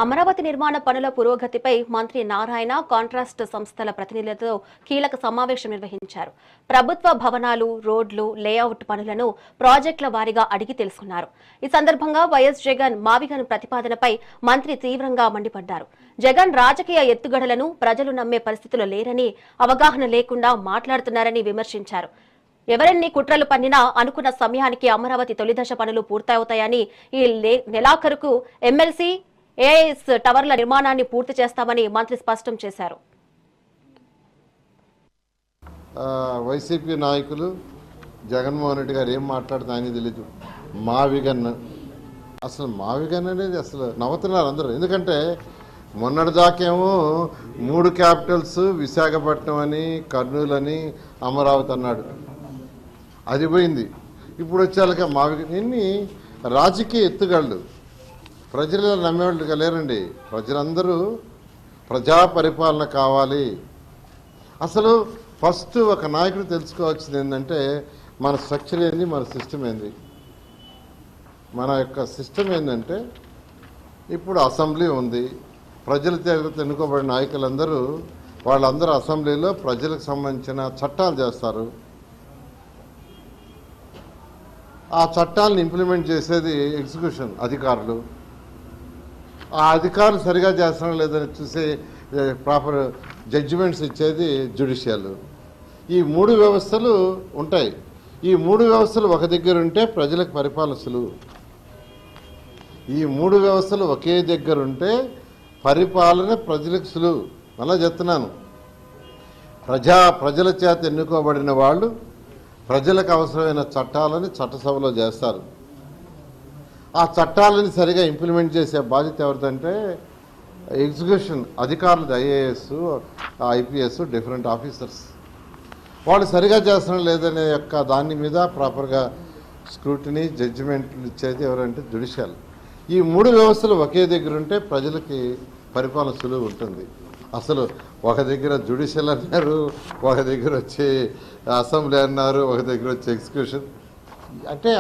అమరావతి నిర్మాణ పనుల పురోగతిపై మంత్రి నారాయణ కాంట్రాస్ట్ సంస్థల ప్రతినిధులతో కీలక సమావేశం నిర్వహించారు. ప్రభుత్వ భవనాలు, రోడ్లు, లేఅవుట్ పనులను ప్రాజెక్టుల వారీగా అడిగి తెలుసుకున్నారు. ఈ సందర్భంగా వైఎస్ జగన్ మావిగన్ ప్రతిపాదనపై మంత్రి తీవ్రంగా మండిపడ్డారు. జగన్ రాజకీయ ఎత్తుగడలను ప్రజలు నమ్మే పరిస్థితులు లేరని, అవగాహన లేకుండా మాట్లాడుతున్నారని విమర్శించారు. ఎవరెన్ని కుట్రలు పన్నినా అనుకున్న సమయానికి అమరావతి తొలిదశ పనులు పూర్తవుతాయని, ఈ నెలాఖరుకు ఎమ్మెల్సీ ఏఐఎస్ టవర్ల నిర్మాణాన్ని పూర్తి చేస్తామని మంత్రి స్పష్టం చేశారు. వైసీపీ నాయకులు జగన్మోహన్ రెడ్డి గారు ఏం మాట్లాడుతున్నారని తెలియదు. మావిగన్ అసలు మావిగన్ అనేది అసలు నవ్వుతున్నారు అందరూ. ఎందుకంటే మొన్నటిదాకేమో 3 క్యాపిటల్స్ విశాఖపట్నం అని, కర్నూలు అని, అమరావతి అన్నాడు. అది పోయింది. ఇప్పుడు వచ్చేళ్ళక మావిగన్ ఎన్ని రాజకీయ ఎత్తుగాళ్ళు. ప్రజలు నమ్మేవాళ్ళుగా లేరండి. ప్రజలందరూ ప్రజా పరిపాలన కావాలి. అసలు ఫస్ట్ ఒక నాయకుడు తెలుసుకోవాల్సింది ఏంటంటే మన స్ట్రక్చర్ ఏంది, మన సిస్టమ్ ఏంది. మన యొక్క సిస్టమ్ ఏంటంటే ఇప్పుడు అసెంబ్లీ ఉంది. ప్రజల చేత ఎన్నుకోబడిన నాయకులందరూ వాళ్ళందరూ అసెంబ్లీలో ప్రజలకు సంబంధించిన చట్టాలు చేస్తారు. ఆ చట్టాలను ఇంప్లిమెంట్ చేసేది ఎగ్జిక్యూషన్ అధికారులు. ఆ అధికారులు సరిగా చేస్తారో లేదని చూసే ప్రాపర్ జడ్జిమెంట్స్ ఇచ్చేది జ్యుడిషియల్. ఈ 3 వ్యవస్థలు ఉంటాయి. ఈ 3 వ్యవస్థలు ఒక దగ్గర ఉంటే ప్రజలకు పరిపాలన సులువు. ఈ 3 వ్యవస్థలు ఒకే దగ్గర ఉంటే పరిపాలన ప్రజలకు సులువు. అలా చెప్తున్నాను. ప్రజల చేత ఎన్నుకోబడిన వాళ్ళు ప్రజలకు అవసరమైన చట్టాలని చట్టసభలో చేస్తారు. ఆ చట్టాలని సరిగా ఇంప్లిమెంట్ చేసే బాధ్యత ఎవరిదంటే ఎగ్జిక్యూషన్ అధికారులది. IAS, IPS, different officers. వాళ్ళు సరిగా చేస్తున్నారు లేదనే యొక్క దాని మీద ప్రాపర్గా స్క్రూటినీ, జడ్జిమెంట్లు ఇచ్చేది ఎవరంటే జ్యుడిషియల్. ఈ 3 వ్యవస్థలు ఒకే దగ్గర ఉంటే ప్రజలకి పరిపాలన సులువు ఉంటుంది. అసలు ఒక దగ్గర జ్యుడిషియల్ అన్నారు, ఒక దగ్గర వచ్చి అసెంబ్లీ అన్నారు, ఒక దగ్గర వచ్చి ఎగ్జిక్యూషన్. అంటే